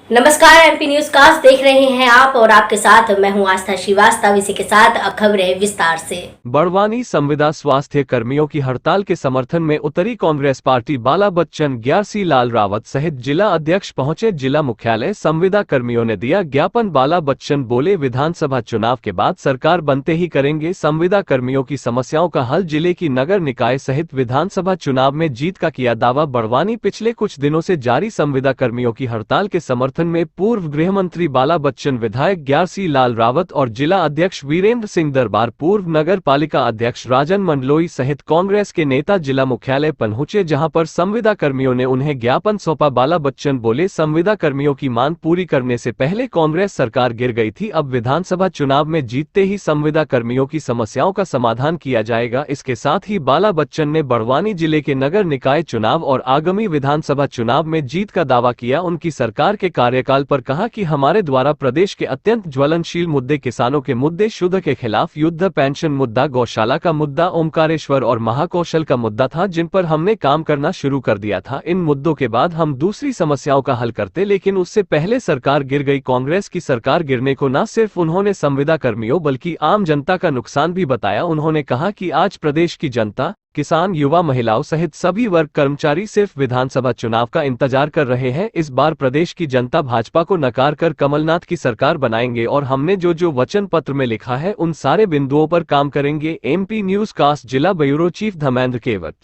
नमस्कार, MP news cast देख रहे हैं आप और आपके साथ मैं हूं आस्था श्रीवास्तव। इसी के साथ अब खबरें विस्तार से। बड़वानी संविदा स्वास्थ्य कर्मियों की हड़ताल के समर्थन में उत्तरी कांग्रेस पार्टी बाला बच्चन ग्यारसी लाल रावत सहित जिला अध्यक्ष पहुंचे। जिला मुख्यालय संविदा कर्मियों ने दिया ज्ञापन। बाला बच्चन बोले, विधानसभा चुनाव के बाद सरकार बनते ही करेंगे संविदा कर्मियों की समस्याओं का हल। जिले की नगर निकाय सहित विधानसभा चुनाव में जीत का किया दावा। बड़वानी पिछले कुछ दिनों से जारी संविदा कर्मियों की हड़ताल के समर्थन में पूर्व गृह मंत्री बाला बच्चन, विधायक ग्यारसी लाल रावत और जिला अध्यक्ष वीरेंद्र सिंह दरबार, पूर्व नगर पालिका अध्यक्ष राजन मंडलोई सहित कांग्रेस के नेता जिला मुख्यालय पहुंचे, जहां पर संविदा कर्मियों ने उन्हें ज्ञापन सौंपा। बाला बच्चन बोले, संविदा कर्मियों की मांग पूरी करने से पहले कांग्रेस सरकार गिर गई थी। अब विधानसभा चुनाव में जीतते ही संविदा कर्मियों की समस्याओं का समाधान किया जाएगा। इसके साथ ही बाला बच्चन ने बड़वानी जिले के नगर निकाय चुनाव और आगामी विधानसभा चुनाव में जीत का दावा किया। उनकी सरकार के कार्यकाल पर कहा कि हमारे द्वारा प्रदेश के अत्यंत ज्वलनशील मुद्दे, किसानों के मुद्दे, शुद्ध के खिलाफ युद्ध, पेंशन मुद्दा, गौशाला का मुद्दा, ओमकारेश्वर और महाकौशल का मुद्दा था, जिन पर हमने काम करना शुरू कर दिया था। इन मुद्दों के बाद हम दूसरी समस्याओं का हल करते, लेकिन उससे पहले सरकार गिर गई। कांग्रेस की सरकार गिरने को न सिर्फ उन्होंने संविदा कर्मियों बल्कि आम जनता का नुकसान भी बताया। उन्होंने कहा कि आज प्रदेश की जनता, किसान, युवा, महिलाओं सहित सभी वर्ग कर्मचारी सिर्फ विधानसभा चुनाव का इंतजार कर रहे हैं। इस बार प्रदेश की जनता भाजपा को नकार कर कमलनाथ की सरकार बनाएंगे और हमने जो जो वचन पत्र में लिखा है उन सारे बिंदुओं पर काम करेंगे। एमपी न्यूज कास्ट जिला ब्यूरो चीफ धर्मेंद्र केवट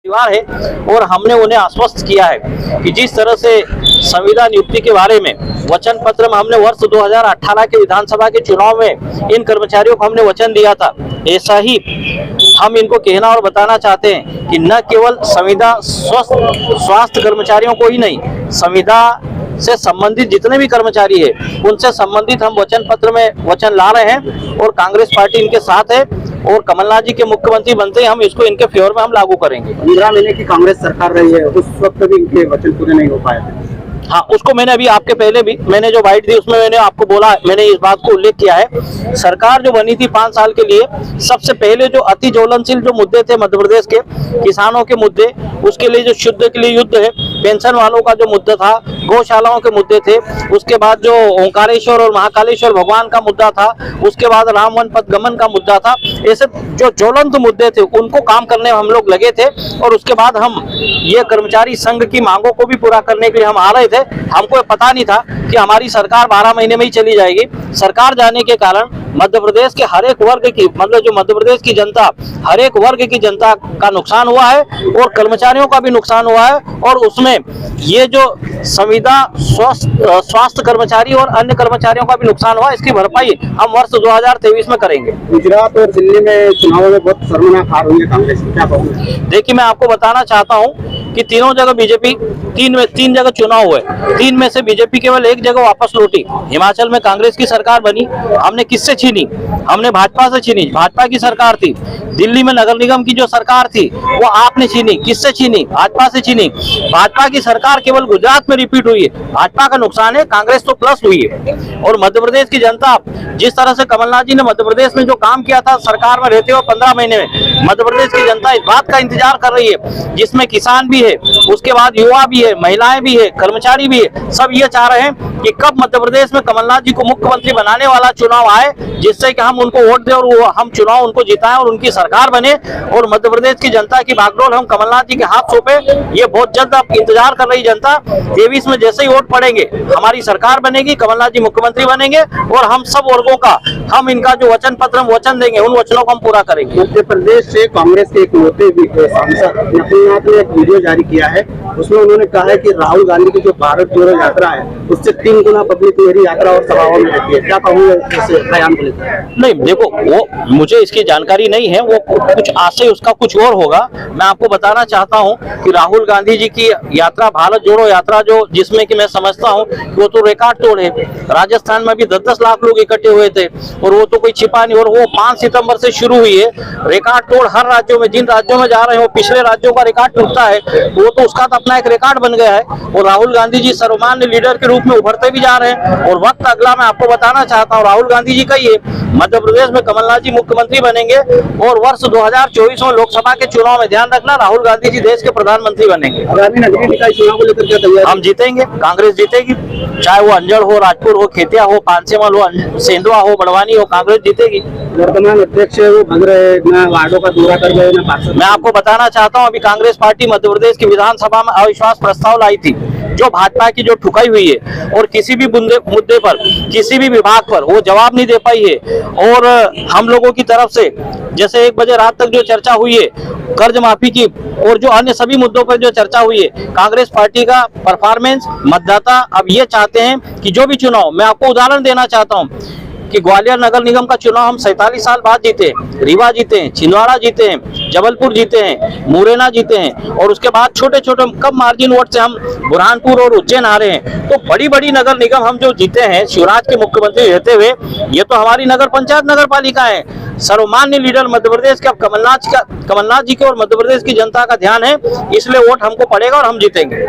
है और हमने उन्हें आश्वस्त किया है कि जिस तरह से संविदा नियुक्ति के बारे में वचन पत्र में हमने वर्ष 2018 के विधानसभा के चुनाव में इन कर्मचारियों को हमने वचन दिया था, ऐसा ही हम इनको कहना और बताना चाहते हैं कि न केवल संविदा स्वास्थ्य कर्मचारियों को ही नहीं, संविदा से संबंधित जितने भी कर्मचारी है उनसे संबंधित हम वचन पत्र में वचन ला रहे हैं और कांग्रेस पार्टी इनके साथ है और कमलनाथ जी के मुख्यमंत्री बनते ही हम इसको इनके फेवर में हम लागू करेंगे। 15 महीने की कांग्रेस सरकार रही है, उस वक्त भी इनके वचन पूरे नहीं हो पाए थे। हाँ, उसको मैंने अभी आपके पहले भी मैंने जो बाइट दी उसमें मैंने आपको बोला, मैंने इस बात को उल्लेख किया है। सरकार जो बनी थी 5 साल के लिए, सबसे पहले जो अति ज्वलनशील जो मुद्दे थे मध्य प्रदेश के, किसानों के मुद्दे, उसके लिए जो शुद्ध के लिए युद्ध है, पेंशन वालों का जो मुद्दा था, गौशालाओं के मुद्दे थे, उसके बाद जो ओंकारेश्वर और महाकालेश्वर भगवान का मुद्दा था, उसके बाद राम वन पथ गमन का मुद्दा था, ऐसे जो ज्वलंत मुद्दे थे उनको काम करने में हम लोग लगे थे। और उसके बाद हम ये कर्मचारी संघ की मांगों को भी पूरा करने के लिए हम आ रहे थे। हमको पता नहीं था कि हमारी सरकार 12 महीने में ही चली जाएगी। सरकार जाने के कारण मध्य प्रदेश के हर एक वर्ग की, मतलब जो मध्य प्रदेश की जनता, हर एक वर्ग की जनता का नुकसान हुआ है और कर्मचारियों का भी नुकसान हुआ है। और उसमें ये जो संविदा स्वास्थ्य कर्मचारी और अन्य कर्मचारियों का भी नुकसान हुआ, इसकी भरपाई हम वर्ष 2023 में करेंगे। गुजरात और दिल्ली में चुनावों में बहुत शर्मनाक हार हुई है कांग्रेस की, क्या कहूँगा? देखिए, मैं आपको बताना चाहता हूँ कि तीनों जगह बीजेपी, तीन जगह चुनाव हुए, 3 में से बीजेपी केवल 1 जगह वापस लौटी। हिमाचल में कांग्रेस की सरकार बनी, हमने किससे छीनी? हमने भाजपा से छीनी, भाजपा की सरकार थी। दिल्ली में नगर निगम की जो सरकार थी वो आपने छीनी, किससे छीनी? भाजपा से छीनी। भाजपा की सरकार केवल गुजरात में रिपीट हुई है, भाजपा का नुकसान है, कांग्रेस तो प्लस हुई है। और मध्य प्रदेश की जनता, जिस तरह से कमलनाथ जी ने मध्य प्रदेश में जो काम किया था सरकार में रहते हुए 15 महीने में, मध्य प्रदेश की जनता इस बात का इंतजार कर रही है, जिसमें किसान भी है, उसके बाद युवा भी है, महिलाएं भी है, कर्मचारी भी है। सब ये चाह रहे हैं कि कब मध्य प्रदेश में कमलनाथ जी को मुख्यमंत्री बनाने वाला चुनाव आए, जिससे कि हम उनको वोट दें और हम चुनाव उनको जिताएं और उनकी सरकार बने और मध्य प्रदेश की जनता की बागडोर हम कमलनाथ जी के हाथ सौंपे। ये बहुत जल्द अब इंतजार कर रही जनता। 23 में जैसे ही वोट पड़ेंगे हमारी सरकार बनेगी, कमलनाथ जी मुख्यमंत्री बनेंगे और हम सब वर्गों का, हम इनका जो वचन पत्र हम वचन देंगे उन वचनों को हम पूरा करेंगे। मध्य प्रदेश से कांग्रेस के एक मोटे सांसद नकुलनाथ ने एक वीडियो जारी किया है, उसमें उन्होंने कहा है कि राहुल गांधी की जो भारत जोड़ो यात्रा है उससे 3 गुना पब्लिक मेरी यात्रा और सभाओं में रहती है, क्या कहूँगा इस बयान को लेकर? नहीं, देखो, वो मुझे इसकी जानकारी नहीं है, वो कुछ आशय उसका कुछ और होगा। मैं आपको बताना चाहता हूं कि राहुल गांधी जी की यात्रा, भारत जोड़ो यात्रा, जो जिसमें कि मैं समझता हूं कि वो तो रिकॉर्ड तोड़ है। राजस्थान में भी 10-10 लाख लोग इकट्ठे हुए थे और वो तो कोई छिपा नहीं, और वो 5 सितंबर से शुरू हुई है। रिकॉर्ड तोड़ हर राज्यों में, जिन राज्यों में जा रहे हो पिछले राज्यों का रिकॉर्ड टूटता है। वो तो उसका तो अपना एक रिकॉर्ड बन गया है। और राहुल गांधी जी सर्वमान्य लीडर के रूप में उभरते भी जा रहे हैं। और वक्त अगला मैं आपको बताना चाहता हूँ, राहुल गांधी जी का ये मध्य प्रदेश में कमलनाथ जी मुख्यमंत्री बनेंगे और वर्ष 2024 में लोकसभा के चुनाव में ध्यान रखना राहुल गांधी जी देश के प्रधानमंत्री बनेंगे। आगामी नगरीय निकाय चुनाव को लेकर क्या तैयारी? हम जीतेंगे, कांग्रेस जीतेगी, चाहे वो अंजड़ हो, राजपुर हो, खेतिया हो, पानसेमल हो, सेंधवा हो, बड़वानी हो, कांग्रेस जीतेगी। वर्तमान अध्यक्ष है वो भग रहे, न वार्डों का दौरा कर रहे, न पार्षद। मैं आपको बताना चाहता हूं, अभी कांग्रेस पार्टी मध्य प्रदेश की विधानसभा में अविश्वास प्रस्ताव लाई थी, जो भाजपा की जो ठुकाई हुई है, और किसी भी मुद्दे पर, किसी भी विभाग पर वो जवाब नहीं दे पाई है। और हम लोगों की तरफ से जैसे 1 बजे रात तक जो चर्चा हुई है कर्ज माफी की और जो अन्य सभी मुद्दों पर जो चर्चा हुई है, कांग्रेस पार्टी का परफॉर्मेंस मतदाता अब ये चाहते हैं कि जो भी चुनाव, मैं आपको उदाहरण देना चाहता हूं कि ग्वालियर नगर निगम का चुनाव हम 47 साल बाद जीते हैं, रीवा जीते हैं, छिंदवाड़ा जीते हैं, जबलपुर जीते हैं, मुरैना जीते हैं, और उसके बाद छोटे छोटे कम मार्जिन वोट से हम बुरहानपुर और उज्जैन आ रहे हैं। तो बड़ी बड़ी नगर निगम हम जो जीते हैं शिवराज के मुख्यमंत्री रहते हुए, ये तो हमारी नगर पंचायत नगर पालिका है। सर्वमान्य लीडर मध्य प्रदेश के अब कमलनाथ जी के और मध्य प्रदेश की जनता का ध्यान है, इसलिए वोट हमको पड़ेगा और हम जीतेंगे।